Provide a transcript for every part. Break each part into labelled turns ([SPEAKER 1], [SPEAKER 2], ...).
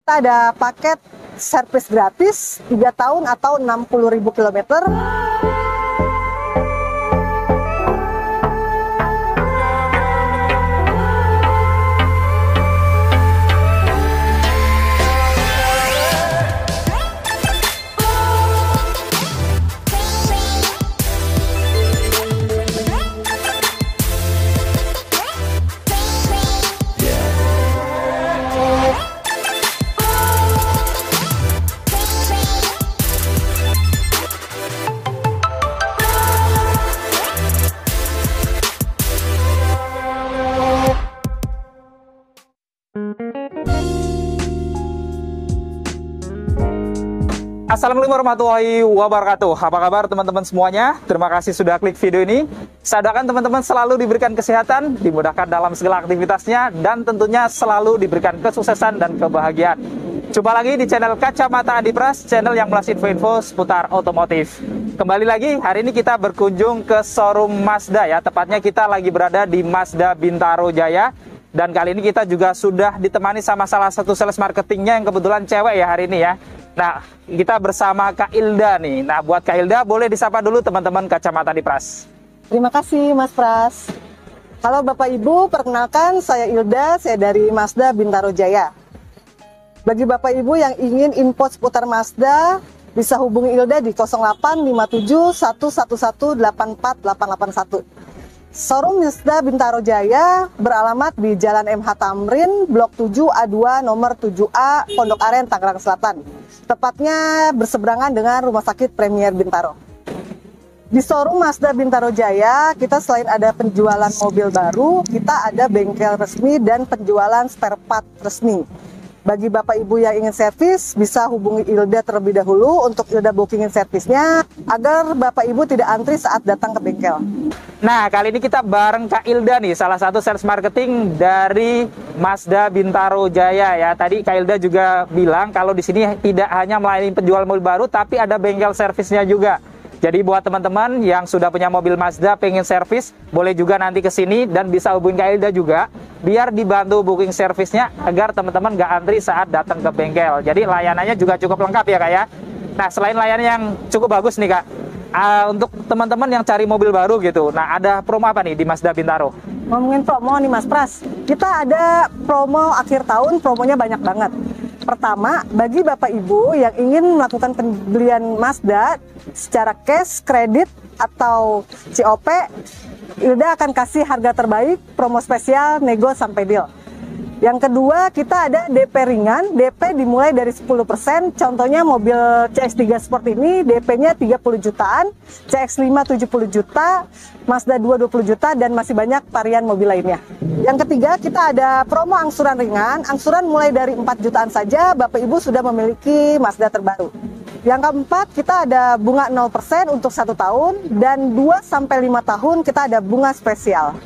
[SPEAKER 1] Kita ada paket servis gratis 3 tahun atau 60.000 kilometer.
[SPEAKER 2] Assalamualaikum warahmatullahi wabarakatuh. Apa kabar teman-teman semuanya? Terima kasih sudah klik video ini. Saya doakan teman-teman selalu diberikan kesehatan, dimudahkan dalam segala aktivitasnya, dan tentunya selalu diberikan kesuksesan dan kebahagiaan. Jumpa lagi di channel Kacamata Adi Pras, channel yang melas info-info seputar otomotif. Kembali lagi, hari ini kita berkunjung ke showroom Mazda ya. Tepatnya kita lagi berada di Mazda Bintaro Jaya. Dan kali ini kita juga sudah ditemani sama salah satu sales marketingnya yang kebetulan cewek ya hari ini ya. Nah, kita bersama Kak Ilda nih. Nah, buat Kak Ilda, boleh disapa dulu teman-teman Kacamata Adi Pras.
[SPEAKER 1] Terima kasih Mas Pras. Halo Bapak Ibu, perkenalkan saya Ilda, saya dari Mazda Bintaro Jaya. Bagi Bapak Ibu yang ingin info seputar Mazda, bisa hubungi Ilda di 0857 111 84881. Showroom Mazda Bintaro Jaya beralamat di Jalan MH Tamrin, Blok 7 A2 nomor 7A, Pondok Aren, Tangerang Selatan. Tepatnya berseberangan dengan Rumah Sakit Premier Bintaro. Di showroom Mazda Bintaro Jaya, kita selain ada penjualan mobil baru, kita ada bengkel resmi dan penjualan spare part resmi. Bagi Bapak Ibu yang ingin servis, bisa hubungi Ilda terlebih dahulu untuk Ilda bookingin servisnya, agar Bapak Ibu tidak antri saat datang ke bengkel.
[SPEAKER 2] Nah, kali ini kita bareng Kak Ilda nih, salah satu sales marketing dari Mazda Bintaro Jaya ya. Tadi Kak Ilda juga bilang kalau di sini tidak hanya melayani penjual mobil baru, tapi ada bengkel servisnya juga. Jadi buat teman-teman yang sudah punya mobil Mazda pengen servis, boleh juga nanti ke sini dan bisa hubungi Kak Ilda juga, biar dibantu booking servisnya agar teman-teman nggak antri saat datang ke bengkel. Jadi layanannya juga cukup lengkap ya Kak ya. Nah, selain layanan yang cukup bagus nih Kak, untuk teman-teman yang cari mobil baru gitu, nah ada promo apa nih di Mazda Bintaro?
[SPEAKER 1] Ngomongin promo nih Mas Pras, kita ada promo akhir tahun, promonya banyak banget. Pertama, bagi Bapak Ibu yang ingin melakukan pembelian Mazda secara cash, kredit, atau COP, Ilda akan kasih harga terbaik, promo spesial, nego sampai deal. Yang kedua, kita ada DP ringan, DP dimulai dari 10%, contohnya mobil CX-3 Sport ini DP-nya 30 jutaan, CX-5 70 juta, Mazda 2 20 juta, dan masih banyak varian mobil lainnya. Yang ketiga, kita ada promo angsuran ringan, angsuran mulai dari 4 jutaan saja, Bapak Ibu sudah memiliki Mazda terbaru. Yang keempat, kita ada bunga 0% untuk 1 tahun, dan 2-5 tahun kita ada bunga spesial.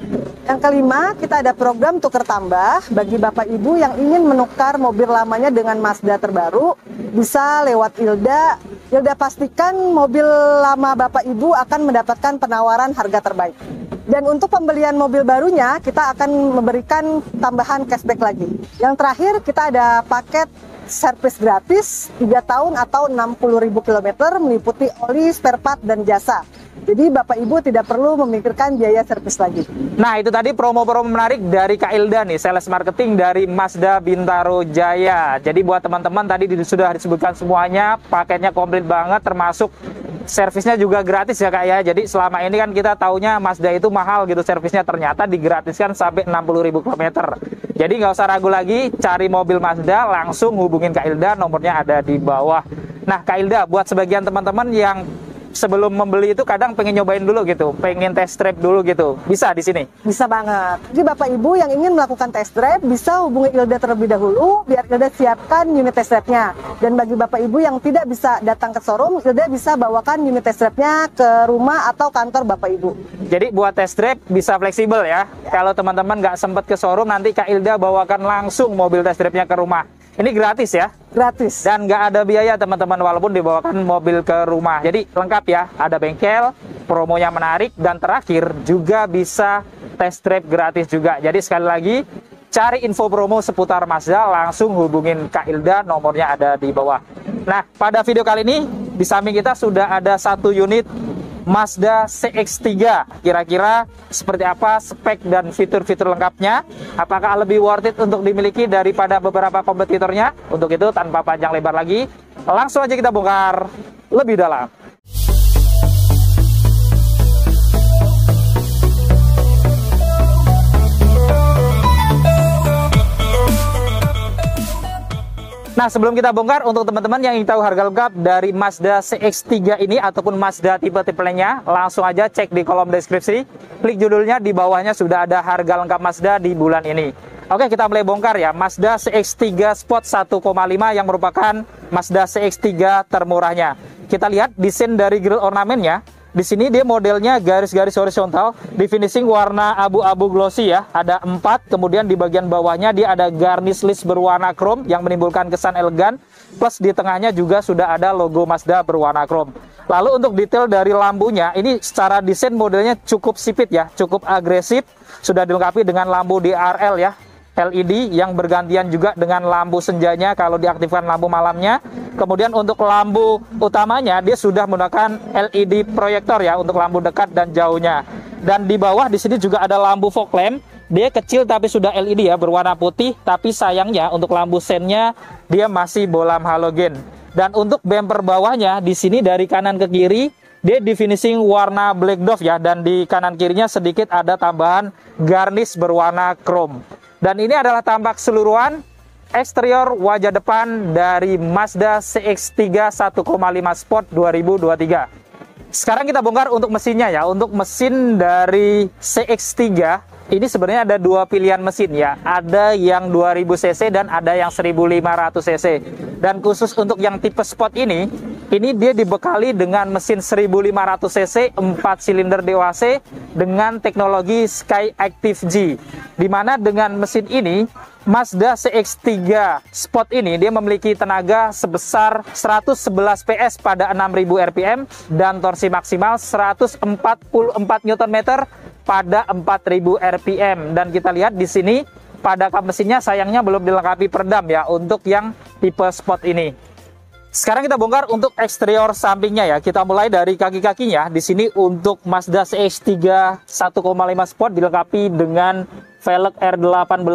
[SPEAKER 1] Yang kelima, kita ada program tukar tambah bagi Bapak Ibu yang ingin menukar mobil lamanya dengan Mazda terbaru, bisa lewat Ilda. Ilda pastikan mobil lama Bapak Ibu akan mendapatkan penawaran harga terbaik. Dan untuk pembelian mobil barunya, kita akan memberikan tambahan cashback lagi. Yang terakhir, kita ada paket servis gratis 3 tahun atau 60.000 kilometer meliputi oli, spare part, dan jasa. Jadi Bapak Ibu tidak perlu memikirkan biaya servis lagi.
[SPEAKER 2] Nah, itu tadi promo-promo menarik dari Kak Ilda nih, sales marketing dari Mazda Bintaro Jaya. Jadi buat teman-teman tadi sudah disebutkan semuanya, paketnya komplit banget, termasuk servisnya juga gratis ya Kak ya. Jadi selama ini kan kita taunya Mazda itu mahal gitu servisnya, ternyata digratiskan sampai 60.000 km. Jadi nggak usah ragu lagi, cari mobil Mazda langsung hubungin Kak Ilda, nomornya ada di bawah. Nah Kak Ilda, buat sebagian teman-teman yang sebelum membeli itu kadang pengen nyobain dulu gitu, pengen test drive dulu gitu, bisa di sini?
[SPEAKER 1] Bisa banget. Jadi Bapak Ibu yang ingin melakukan test drive bisa hubungi Ilda terlebih dahulu biar Ilda siapkan unit test drive-nya. Dan bagi Bapak Ibu yang tidak bisa datang ke showroom, Ilda bisa bawakan unit test drive-nya ke rumah atau kantor Bapak Ibu.
[SPEAKER 2] Jadi buat test drive bisa fleksibel ya. Kalau teman-teman nggak sempat ke showroom, nanti Kak Ilda bawakan langsung mobil test drive-nya ke rumah. Ini gratis ya?
[SPEAKER 1] Gratis.
[SPEAKER 2] Dan nggak ada biaya teman-teman walaupun dibawakan mobil ke rumah. Jadi lengkap ya, ada bengkel, promonya menarik, dan terakhir juga bisa test drive gratis juga. Jadi sekali lagi, cari info promo seputar Mazda, langsung hubungin Kak Ilda, nomornya ada di bawah. Nah, pada video kali ini di samping kita sudah ada satu unit Mazda CX-3. Kira-kira seperti apa spek dan fitur-fitur lengkapnya? Apakah lebih worth it untuk dimiliki daripada beberapa kompetitornya? Untuk itu tanpa panjang lebar lagi, langsung aja kita bongkar lebih dalam. Nah, sebelum kita bongkar, untuk teman-teman yang ingin tahu harga lengkap dari Mazda CX-3 ini ataupun Mazda tipe-tipe lainnya, langsung aja cek di kolom deskripsi. Klik judulnya, di bawahnya sudah ada harga lengkap Mazda di bulan ini. Oke, kita mulai bongkar ya. Mazda CX-3 Sport 1,5 yang merupakan Mazda CX-3 termurahnya. Kita lihat desain dari grill ornamennya. Di sini dia modelnya garis-garis horizontal, di finishing warna abu-abu glossy ya. Ada 4, kemudian di bagian bawahnya dia ada garnish list berwarna chrome yang menimbulkan kesan elegan. Plus di tengahnya juga sudah ada logo Mazda berwarna chrome. Lalu untuk detail dari lampunya, ini secara desain modelnya cukup sipit ya, cukup agresif. Sudah dilengkapi dengan lampu DRL ya, LED yang bergantian juga dengan lampu senjanya kalau diaktifkan lampu malamnya. Kemudian untuk lampu utamanya dia sudah menggunakan LED proyektor ya untuk lampu dekat dan jauhnya. Dan di bawah di sini juga ada lampu fog lamp. Dia kecil tapi sudah LED ya, berwarna putih, tapi sayangnya untuk lampu sennya dia masih bolam halogen. Dan untuk bumper bawahnya di sini dari kanan ke kiri dia di finishing warna black dove ya, dan di kanan kirinya sedikit ada tambahan garnish berwarna chrome. Dan ini adalah tampak keseluruhan eksterior wajah depan dari Mazda CX-3 1,5 Sport 2023. Sekarang kita bongkar untuk mesinnya ya. Untuk mesin dari CX-3 ini sebenarnya ada dua pilihan mesin ya. Ada yang 2000 cc dan ada yang 1500 cc. Dan khusus untuk yang tipe Sport ini dia dibekali dengan mesin 1500 cc 4 silinder DOHC dengan teknologi Sky Active G. Dimana dengan mesin ini Mazda CX-3 Sport ini dia memiliki tenaga sebesar 111 PS pada 6000 rpm dan torsi maksimal 144 Nm pada 4000 rpm. Dan kita lihat di sini pada kap mesinnya sayangnya belum dilengkapi peredam ya untuk yang tipe Sport ini. Sekarang kita bongkar untuk eksterior sampingnya ya. Kita mulai dari kaki-kakinya. Di sini untuk Mazda CX-3 1,5 Sport dilengkapi dengan velg R18.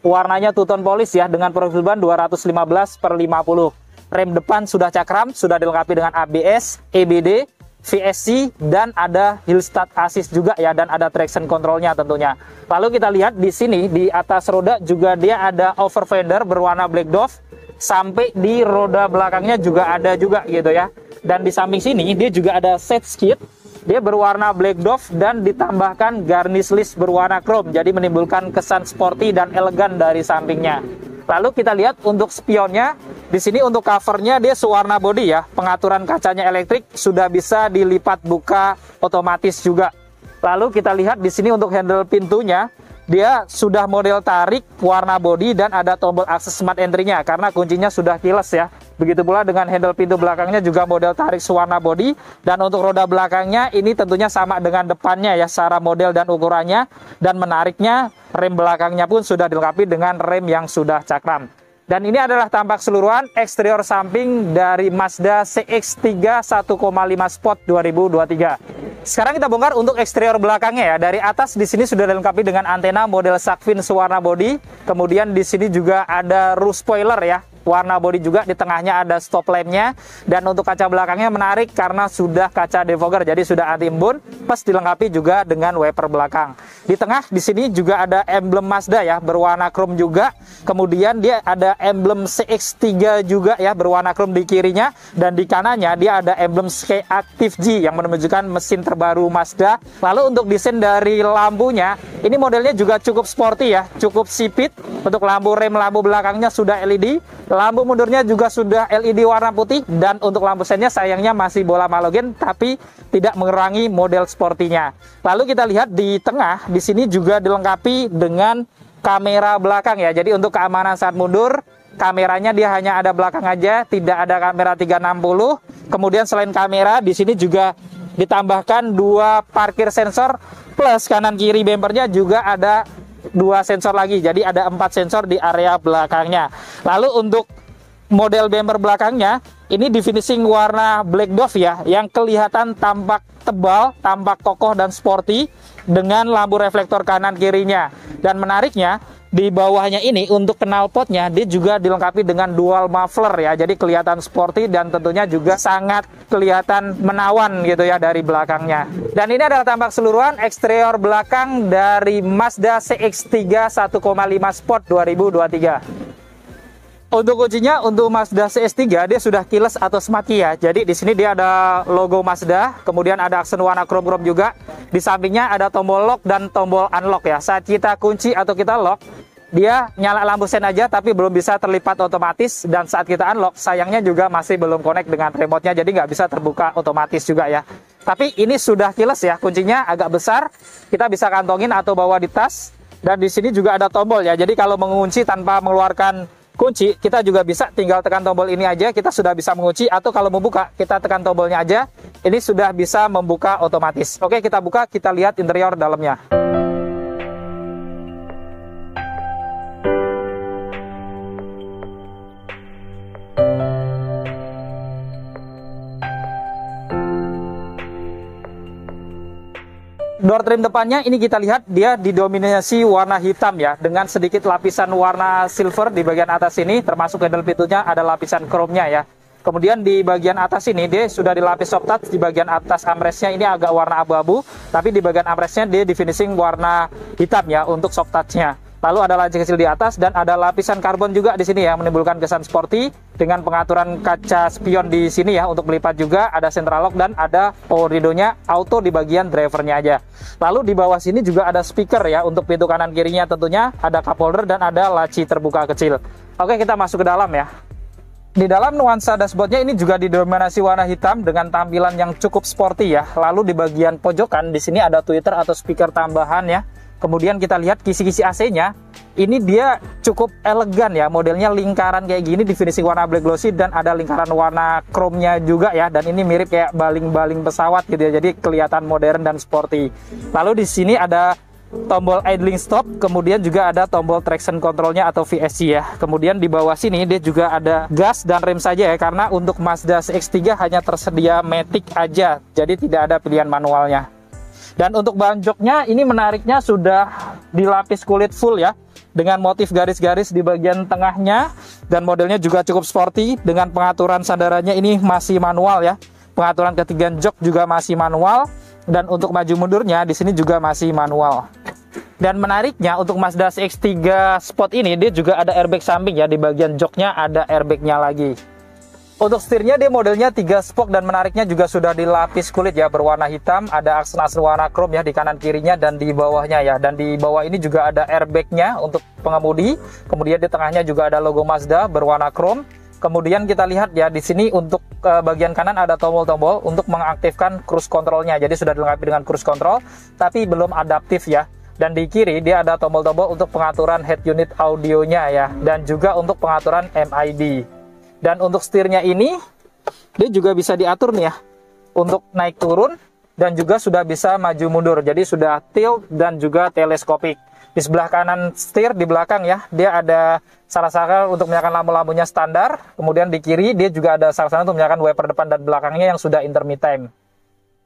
[SPEAKER 2] Warnanya two tone polish ya dengan profil ban 215/50. Rem depan sudah cakram, sudah dilengkapi dengan ABS, EBD, VSC, dan ada hill start assist juga ya, dan ada traction controlnya tentunya. Lalu kita lihat di sini di atas roda juga dia ada over fender berwarna black dove. Sampai di roda belakangnya juga ada juga gitu ya. Dan di samping sini dia juga ada set skid. Dia berwarna black dove dan ditambahkan garnish list berwarna chrome. Jadi menimbulkan kesan sporty dan elegan dari sampingnya. Lalu kita lihat untuk spionnya. Di sini untuk covernya dia sewarna body ya. Pengaturan kacanya elektrik sudah bisa dilipat buka otomatis juga. Lalu kita lihat di sini untuk handle pintunya. Dia sudah model tarik warna body dan ada tombol akses smart entry-nya karena kuncinya sudah keyless ya. Begitu pula dengan handle pintu belakangnya juga model tarik sewarna body. Dan untuk roda belakangnya ini tentunya sama dengan depannya ya secara model dan ukurannya. Dan menariknya rem belakangnya pun sudah dilengkapi dengan rem yang sudah cakram. Dan ini adalah tampak keseluruhan eksterior samping dari Mazda CX-3 1,5 Sport 2023. Sekarang kita bongkar untuk eksterior belakangnya ya. Dari atas di sini sudah dilengkapi dengan antena model shark fin sewarna body. Kemudian di sini juga ada roof spoiler ya, warna body juga. Di tengahnya ada stop lampnya. Dan untuk kaca belakangnya menarik karena sudah kaca defogger, jadi sudah anti embun. Plus dilengkapi juga dengan wiper belakang. Di tengah di sini juga ada emblem Mazda ya, berwarna chrome juga. Kemudian dia ada emblem CX-3 juga ya, berwarna chrome di kirinya. Dan di kanannya dia ada emblem Sky Active G yang menunjukkan mesin terbaru Mazda. Lalu untuk desain dari lampunya, ini modelnya juga cukup sporty ya, cukup sipit. Untuk lampu rem, lampu belakangnya sudah LED. Lampu mundurnya juga sudah LED warna putih. Dan untuk lampu sennya sayangnya masih bola halogen, tapi tidak mengurangi model sportinya. Lalu kita lihat di tengah, di sini juga dilengkapi dengan kamera belakang ya. Jadi untuk keamanan saat mundur, kameranya dia hanya ada belakang aja, tidak ada kamera 360. Kemudian selain kamera, di sini juga ditambahkan 2 parkir sensor plus kanan kiri bempernya juga ada 2 sensor lagi. Jadi ada 4 sensor di area belakangnya. Lalu untuk model bumper belakangnya ini di finishing warna black dove ya, yang kelihatan tampak tebal, tampak kokoh dan sporty dengan lampu reflektor kanan kirinya. Dan menariknya di bawahnya ini untuk knalpotnya dia juga dilengkapi dengan dual muffler ya, jadi kelihatan sporty dan tentunya juga sangat kelihatan menawan gitu ya dari belakangnya. Dan ini adalah tampak keseluruhan eksterior belakang dari Mazda CX-3 1,5 Sport 2023. Untuk kuncinya untuk Mazda CX-3 dia sudah keyless atau smart key ya. Jadi di sini dia ada logo Mazda, kemudian ada aksen warna chrome juga. Di sampingnya ada tombol lock dan tombol unlock ya. Saat kita kunci atau kita lock, dia nyala lampu sen aja tapi belum bisa terlipat otomatis, dan saat kita unlock sayangnya juga masih belum connect dengan remote-nya, jadi nggak bisa terbuka otomatis juga ya. Tapi ini sudah keyless ya, kuncinya agak besar, kita bisa kantongin atau bawa di tas. Dan di sini juga ada tombol ya, jadi kalau mengunci tanpa mengeluarkan kunci, kita juga bisa tinggal tekan tombol ini aja, kita sudah bisa mengunci, atau kalau membuka kita tekan tombolnya aja, ini sudah bisa membuka otomatis. Oke, kita buka, kita lihat interior dalamnya. Door trim depannya ini kita lihat dia didominasi warna hitam ya, dengan sedikit lapisan warna silver di bagian atas ini, termasuk handle pintunya ada lapisan chrome-nya ya. Kemudian di bagian atas ini dia sudah dilapis soft touch, di bagian atas armrestnya ini agak warna abu-abu, tapi di bagian armrestnya dia di finishing warna hitam ya untuk soft touch-nya. Lalu ada laci kecil di atas dan ada lapisan karbon juga di sini ya, menimbulkan kesan sporty dengan pengaturan kaca spion di sini ya untuk melipat juga, ada central lock dan ada power window-nya auto di bagian drivernya aja. Lalu di bawah sini juga ada speaker ya untuk pintu kanan kirinya, tentunya ada cup holder dan ada laci terbuka kecil. Oke, kita masuk ke dalam ya. Di dalam nuansa dashboardnya ini juga didominasi warna hitam dengan tampilan yang cukup sporty ya. Lalu di bagian pojokan di sini ada tweeter atau speaker tambahan ya. Kemudian kita lihat kisi-kisi AC-nya, ini dia cukup elegan ya, modelnya lingkaran kayak gini di finishing warna black glossy dan ada lingkaran warna chrome-nya juga ya, dan ini mirip kayak baling-baling pesawat gitu ya, jadi kelihatan modern dan sporty. Lalu di sini ada tombol idling stop, kemudian juga ada tombol traction control-nya atau VSC ya. Kemudian di bawah sini dia juga ada gas dan rem saja ya, karena untuk Mazda CX-3 hanya tersedia matic aja, jadi tidak ada pilihan manualnya. Dan untuk ban joknya ini menariknya sudah dilapis kulit full ya, dengan motif garis-garis di bagian tengahnya, dan modelnya juga cukup sporty dengan pengaturan sandarannya ini masih manual ya. Pengaturan ketinggian jok juga masih manual, dan untuk maju mundurnya di sini juga masih manual. Dan menariknya untuk Mazda CX-3 Sport ini dia juga ada airbag samping ya, di bagian joknya ada airbagnya lagi. Untuk setirnya dia modelnya 3 spoke dan menariknya juga sudah dilapis kulit ya berwarna hitam, ada aksen-aksen warna chrome ya di kanan kirinya dan di bawahnya ya. Dan di bawah ini juga ada airbagnya untuk pengemudi. Kemudian di tengahnya juga ada logo Mazda berwarna chrome. Kemudian kita lihat ya di sini untuk bagian kanan ada tombol-tombol untuk mengaktifkan cruise controlnya. Jadi sudah dilengkapi dengan cruise control tapi belum adaptif ya. Dan di kiri dia ada tombol-tombol untuk pengaturan head unit audionya ya, dan juga untuk pengaturan MID. Dan untuk setirnya ini dia juga bisa diatur nih ya untuk naik turun, dan juga sudah bisa maju mundur, jadi sudah tilt dan juga teleskopik. Di sebelah kanan setir di belakang ya, dia ada salah-salah untuk menyalakan lampu-lampunya standar. Kemudian di kiri dia juga ada salah-salah untuk menyalakan wiper depan dan belakangnya yang sudah intermittent.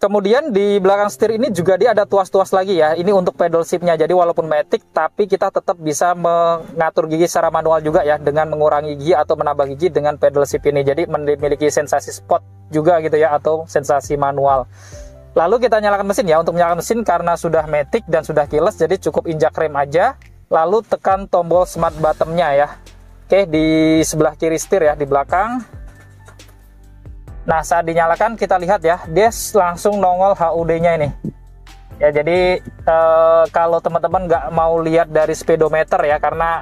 [SPEAKER 2] Kemudian di belakang setir ini juga dia ada tuas-tuas lagi ya. Ini untuk pedal shift-nya. Jadi walaupun matic tapi kita tetap bisa mengatur gigi secara manual juga ya, dengan mengurangi gigi atau menambah gigi dengan pedal shift ini. Jadi memiliki sensasi spot juga gitu ya, atau sensasi manual. Lalu kita nyalakan mesin ya. Untuk menyalakan mesin karena sudah matic dan sudah keyless, jadi cukup injak rem aja. Lalu tekan tombol smart button-nya ya. Oke, di sebelah kiri setir ya, di belakang. Nah, saat dinyalakan kita lihat ya, dia langsung nongol HUD-nya ini. Ya, jadi kalau teman-teman nggak mau lihat dari speedometer ya, karena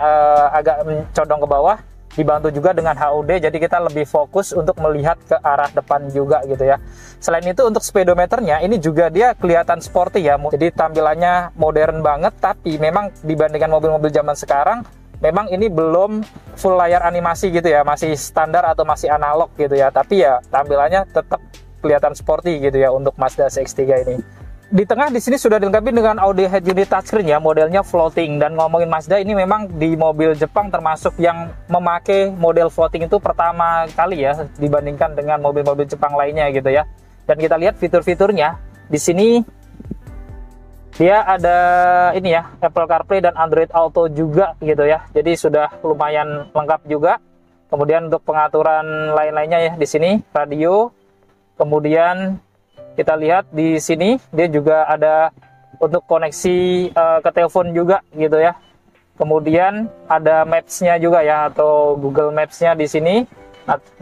[SPEAKER 2] agak condong ke bawah, dibantu juga dengan HUD, jadi kita lebih fokus untuk melihat ke arah depan juga gitu ya. Selain itu untuk speedometernya ini juga dia kelihatan sporty ya, jadi tampilannya modern banget, tapi memang dibandingkan mobil-mobil zaman sekarang, memang ini belum full layar animasi gitu ya, masih standar atau masih analog gitu ya, tapi ya tampilannya tetap kelihatan sporty gitu ya untuk Mazda CX-3 ini. di tengah di sini sudah dilengkapi dengan audio head unit touchscreen ya, modelnya floating. Dan ngomongin Mazda, ini memang di mobil Jepang termasuk yang memakai model floating itu pertama kali ya dibandingkan dengan mobil-mobil Jepang lainnya gitu ya. Dan kita lihat fitur-fiturnya di sini, dia ada ini ya, Apple CarPlay dan Android Auto juga gitu ya. Jadi sudah lumayan lengkap juga. Kemudian untuk pengaturan lain-lainnya ya, di sini radio. Kemudian kita lihat di sini dia juga ada untuk koneksi ke telepon juga gitu ya. Kemudian ada Maps-nya juga ya, atau Google Maps-nya di sini,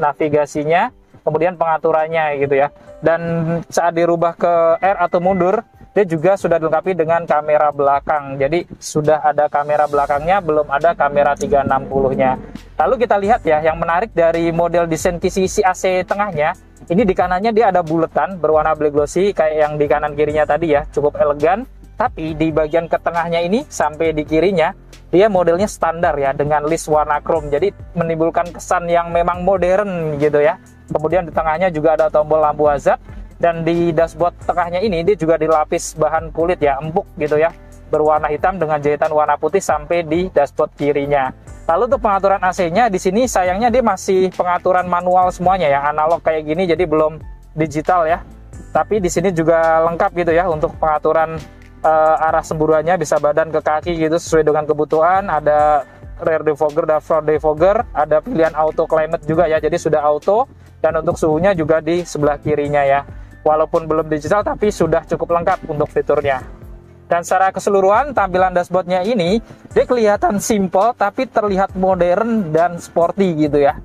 [SPEAKER 2] navigasinya, kemudian pengaturannya gitu ya. Dan saat dirubah ke R atau mundur, dia juga sudah dilengkapi dengan kamera belakang. Jadi sudah ada kamera belakangnya, belum ada kamera 360-nya. Lalu kita lihat ya, yang menarik dari model desain kisi-kisi AC tengahnya, ini di kanannya dia ada buletan berwarna black glossy kayak yang di kanan kirinya tadi ya, cukup elegan. Tapi di bagian ke tengahnya ini sampai di kirinya, dia modelnya standar ya dengan list warna chrome. Jadi menimbulkan kesan yang memang modern gitu ya. Kemudian di tengahnya juga ada tombol lampu hazard. Dan di dashboard tengahnya ini dia juga dilapis bahan kulit ya, empuk gitu ya, berwarna hitam dengan jahitan warna putih sampai di dashboard kirinya. Lalu untuk pengaturan AC-nya di sini sayangnya dia masih pengaturan manual semuanya ya, analog kayak gini, jadi belum digital ya. Tapi di sini juga lengkap gitu ya untuk pengaturan arah semburannya, bisa badan ke kaki gitu sesuai dengan kebutuhan. Ada rear defogger dan front defogger, ada pilihan auto climate juga ya, jadi sudah auto. Dan untuk suhunya juga di sebelah kirinya ya. Walaupun belum digital tapi sudah cukup lengkap untuk fiturnya. Dan secara keseluruhan tampilan dashboardnya ini dia kelihatan simple tapi terlihat modern dan sporty gitu ya.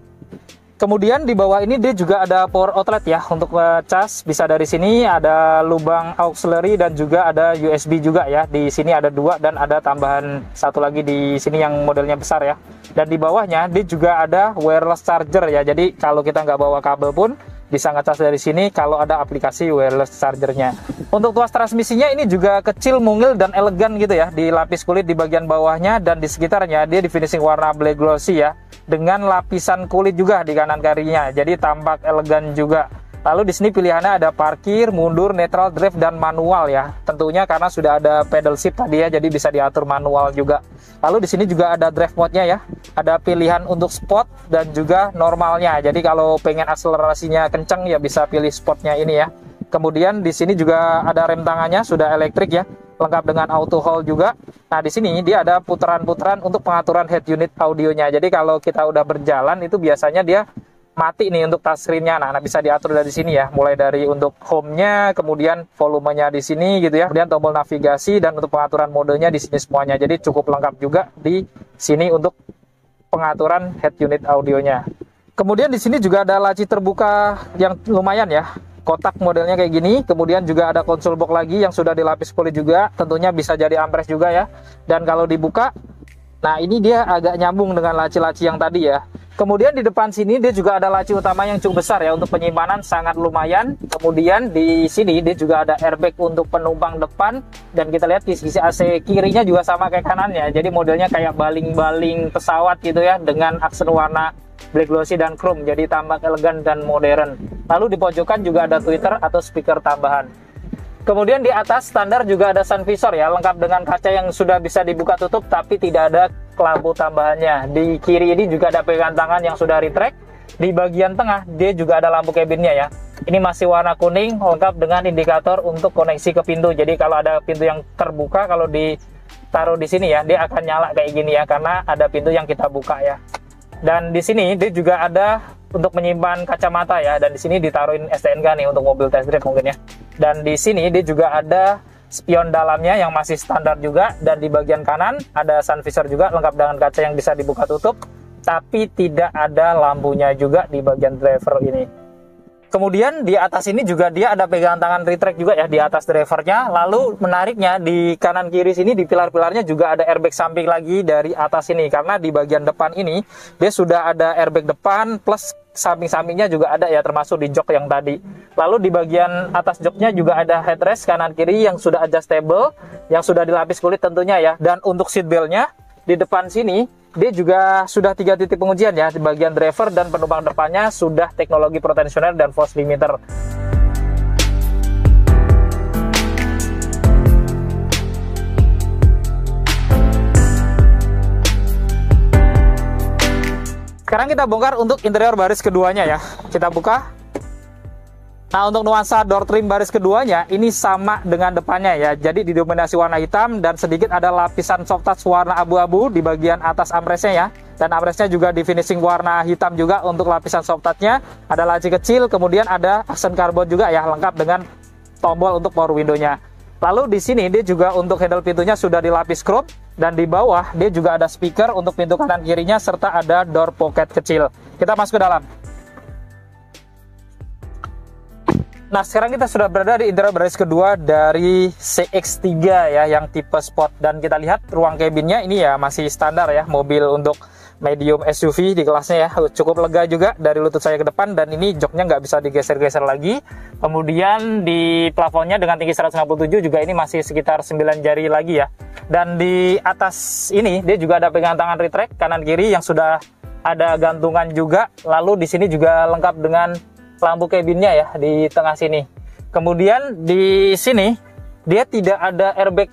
[SPEAKER 2] Kemudian di bawah ini dia juga ada power outlet ya untuk cas, bisa dari sini, ada lubang auxiliary dan juga ada USB juga ya. Di sini ada 2 dan ada tambahan satu lagi di sini yang modelnya besar ya. Dan di bawahnya dia juga ada wireless charger ya. Jadi kalau kita nggak bawa kabel pun bisa ngecas dari sini kalau ada aplikasi wireless chargernya. Untuk tuas transmisinya ini juga kecil, mungil, dan elegan gitu ya. Di lapis kulit di bagian bawahnya dan di sekitarnya dia di finishing warna black glossy ya, dengan lapisan kulit juga di kanan kirinya. Jadi tampak elegan juga. Lalu di sini pilihannya ada parkir, mundur, neutral, drive, dan manual ya. Tentunya karena sudah ada pedal shift tadi ya, jadi bisa diatur manual juga. Lalu di sini juga ada drive mode-nya ya. Ada pilihan untuk sport dan juga normalnya. Jadi kalau pengen akselerasinya kencang ya bisa pilih sportnya ini ya. Kemudian di sini juga ada rem tangannya, sudah elektrik ya, lengkap dengan auto hold juga. Nah di sini dia ada putaran-putaran untuk pengaturan head unit audionya. Jadi kalau kita udah berjalan itu biasanya dia mati nih untuk touchscreen-nya. Nah, bisa diatur dari sini ya, mulai dari untuk home-nya, kemudian volumenya di sini gitu ya, kemudian tombol navigasi, dan untuk pengaturan modenya di sini semuanya. Jadi cukup lengkap juga di sini untuk pengaturan head unit audionya. Kemudian di sini juga ada laci terbuka yang lumayan ya, kotak modelnya kayak gini. Kemudian juga ada konsol box lagi yang sudah dilapis kulit juga, tentunya bisa jadi armrest juga ya. Dan kalau dibuka, nah ini dia agak nyambung dengan laci-laci yang tadi ya. Kemudian di depan sini dia juga ada laci utama yang cukup besar ya, untuk penyimpanan sangat lumayan. Kemudian di sini dia juga ada airbag untuk penumpang depan, dan kita lihat di sisi AC kirinya juga sama kayak kanannya. Jadi modelnya kayak baling-baling pesawat gitu ya, dengan aksen warna black glossy dan chrome, jadi tampak elegan dan modern. Lalu di pojokan juga ada tweeter atau speaker tambahan. Kemudian di atas standar juga ada sun visor ya, lengkap dengan kaca yang sudah bisa dibuka tutup tapi tidak ada lampu tambahannya. Di kiri ini juga ada pegangan tangan yang sudah retract. Di bagian tengah dia juga ada lampu cabinnya ya. Ini masih warna kuning, lengkap dengan indikator untuk koneksi ke pintu. Jadi kalau ada pintu yang terbuka, kalau ditaruh di sini ya, dia akan nyala kayak gini ya, karena ada pintu yang kita buka ya. Dan di sini dia juga ada untuk menyimpan kacamata ya, dan di sini ditaruhin STNK nih untuk mobil test drive mungkin ya. Dan di sini dia juga ada spion dalamnya yang masih standar juga, dan di bagian kanan ada sun visor juga lengkap dengan kaca yang bisa dibuka tutup, tapi tidak ada lampunya juga di bagian driver ini. Kemudian di atas ini juga dia ada pegangan tangan retract juga ya di atas drivernya. Lalu menariknya di kanan kiri sini di pilar-pilarnya juga ada airbag samping lagi dari atas ini, karena di bagian depan ini dia sudah ada airbag depan plus samping-sampingnya juga ada ya, termasuk di jok yang tadi. Lalu di bagian atas joknya juga ada headrest kanan kiri yang sudah adjustable, yang sudah dilapis kulit tentunya ya. Dan untuk seat beltnya di depan sini dia juga sudah 3 titik pengujian ya. Di bagian driver dan penumpang depannya sudah teknologi pro tensioner dan force limiter. Sekarang kita bongkar untuk interior baris keduanya ya. Kita buka. Nah, untuk nuansa door trim baris keduanya ini sama dengan depannya ya. Jadi didominasi warna hitam dan sedikit ada lapisan soft touch warna abu-abu di bagian atas armrestnya ya. Dan armrestnya juga di finishing warna hitam juga untuk lapisan soft touch-nya. Ada laci kecil, kemudian ada aksen karbon juga ya, lengkap dengan tombol untuk power window-nya. Lalu di sini dia juga untuk handle pintunya sudah dilapis chrome, dan di bawah dia juga ada speaker untuk pintu kanan kirinya serta ada door pocket kecil. Kita masuk ke dalam. Nah, sekarang kita sudah berada di interior baris kedua dari CX-3 ya, yang tipe sport. Dan kita lihat ruang cabinnya ini ya masih standar ya, mobil untuk medium SUV di kelasnya ya. Cukup lega juga dari lutut saya ke depan, dan ini joknya nggak bisa digeser-geser lagi. Kemudian di plafonnya dengan tinggi 167 juga ini masih sekitar 9 jari lagi ya. Dan di atas ini dia juga ada pegangan tangan retract kanan kiri yang sudah ada gantungan juga. Lalu di sini juga lengkap dengan lampu cabinnya ya di tengah sini. Kemudian di sini dia tidak ada airbag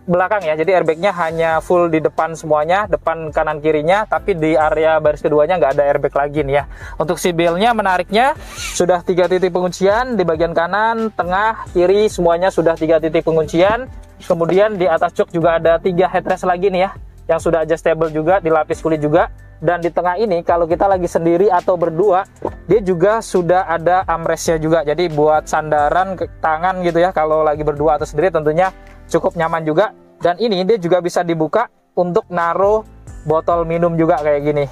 [SPEAKER 2] belakang ya, jadi airbagnya hanya full di depan semuanya, depan kanan kirinya, tapi di area baris keduanya nggak ada airbag lagi nih ya. Untuk si belnya menariknya sudah 3 titik penguncian di bagian kanan, tengah, kiri semuanya sudah 3 titik penguncian. Kemudian di atas jok juga ada 3 headrest lagi nih ya, yang sudah adjustable juga, dilapis kulit juga. Dan di tengah ini kalau kita lagi sendiri atau berdua, dia juga sudah ada armrestnya juga. Jadi buat sandaran ke tangan gitu ya, kalau lagi berdua atau sendiri tentunya cukup nyaman juga. Dan ini dia juga bisa dibuka untuk naruh botol minum juga kayak gini.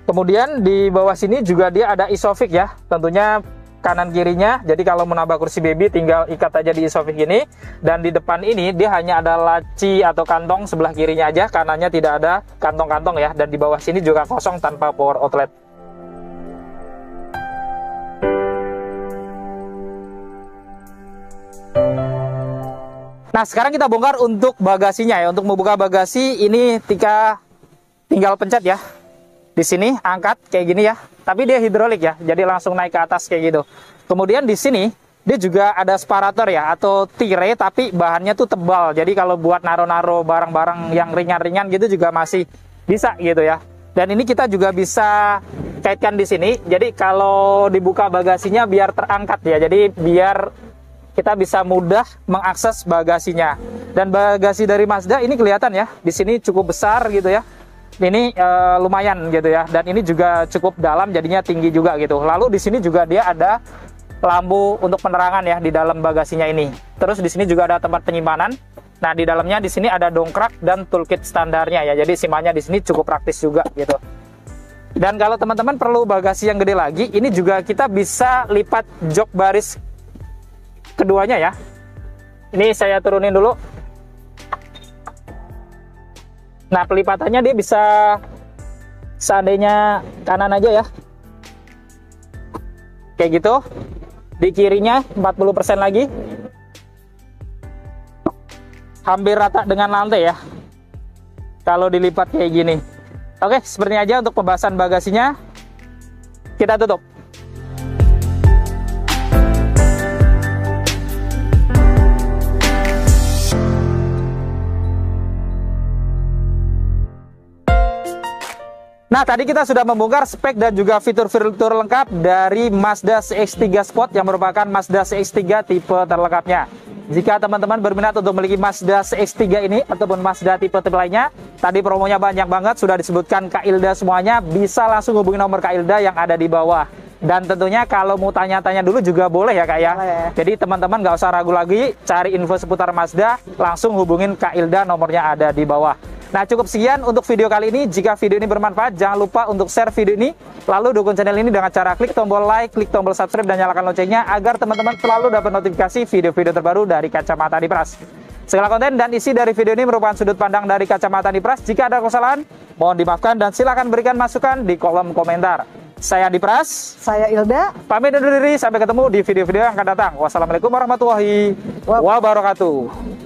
[SPEAKER 2] Kemudian di bawah sini juga dia ada isofix ya, tentunya kanan kirinya. Jadi kalau menambah kursi baby tinggal ikat aja di isofix ini. Dan di depan ini dia hanya ada laci atau kantong sebelah kirinya aja, kanannya tidak ada kantong-kantong ya. Dan di bawah sini juga kosong tanpa power outlet. Nah, sekarang kita bongkar untuk bagasinya ya. Untuk membuka bagasi ini tinggal pencet ya. Di sini angkat kayak gini ya. Tapi dia hidrolik ya. Jadi langsung naik ke atas kayak gitu. Kemudian di sini dia juga ada separator ya, atau tire, tapi bahannya tuh tebal. Jadi kalau buat naro-naro barang-barang yang ringan-ringan gitu juga masih bisa gitu ya. Dan ini kita juga bisa kaitkan di sini. Jadi kalau dibuka bagasinya biar terangkat ya. Jadi biar kita bisa mudah mengakses bagasinya. Dan bagasi dari Mazda ini kelihatan ya, di sini cukup besar gitu ya. Ini lumayan gitu ya. Dan ini juga cukup dalam, jadinya tinggi juga gitu. Lalu di sini juga dia ada lampu untuk penerangan ya di dalam bagasinya ini. Terus di sini juga ada tempat penyimpanan. Nah, di dalamnya di sini ada dongkrak dan toolkit standarnya ya. Jadi simpannya di sini cukup praktis juga gitu. Dan kalau teman-teman perlu bagasi yang gede lagi, ini juga kita bisa lipat jok baris keduanya ya. Ini saya turunin dulu. Nah, pelipatannya dia bisa seandainya kanan aja ya. Kayak gitu. Di kirinya 40% lagi. Hampir rata dengan lantai ya. Kalau dilipat kayak gini. Oke, seperti aja untuk pembahasan bagasinya. Kita tutup. Nah, tadi kita sudah membongkar spek dan juga fitur-fitur lengkap dari Mazda CX-3 Sport yang merupakan Mazda CX-3 tipe terlengkapnya. Jika teman-teman berminat untuk memiliki Mazda CX-3 ini ataupun Mazda tipe-tipe lainnya, tadi promonya banyak banget, sudah disebutkan Kak Ilda semuanya, bisa langsung hubungi nomor Kak Ilda yang ada di bawah. Dan tentunya kalau mau tanya-tanya dulu juga boleh ya Kak ya. Jadi teman-teman nggak usah ragu lagi, cari info seputar Mazda, langsung hubungin Kak Ilda, nomornya ada di bawah. Nah, cukup sekian untuk video kali ini. Jika video ini bermanfaat, jangan lupa untuk share video ini. Lalu dukung channel ini dengan cara klik tombol like, klik tombol subscribe, dan nyalakan loncengnya agar teman-teman selalu dapat notifikasi video-video terbaru dari Kacamata Dipras. Segala konten dan isi dari video ini merupakan sudut pandang dari Kacamata Dipras. Jika ada kesalahan, mohon dimaafkan dan silakan berikan masukan di kolom komentar. Saya Dipras,
[SPEAKER 1] Saya Ilda.
[SPEAKER 2] pamit undur diri. Sampai ketemu di video-video yang akan datang. Wassalamualaikum warahmatullahi wabarakatuh.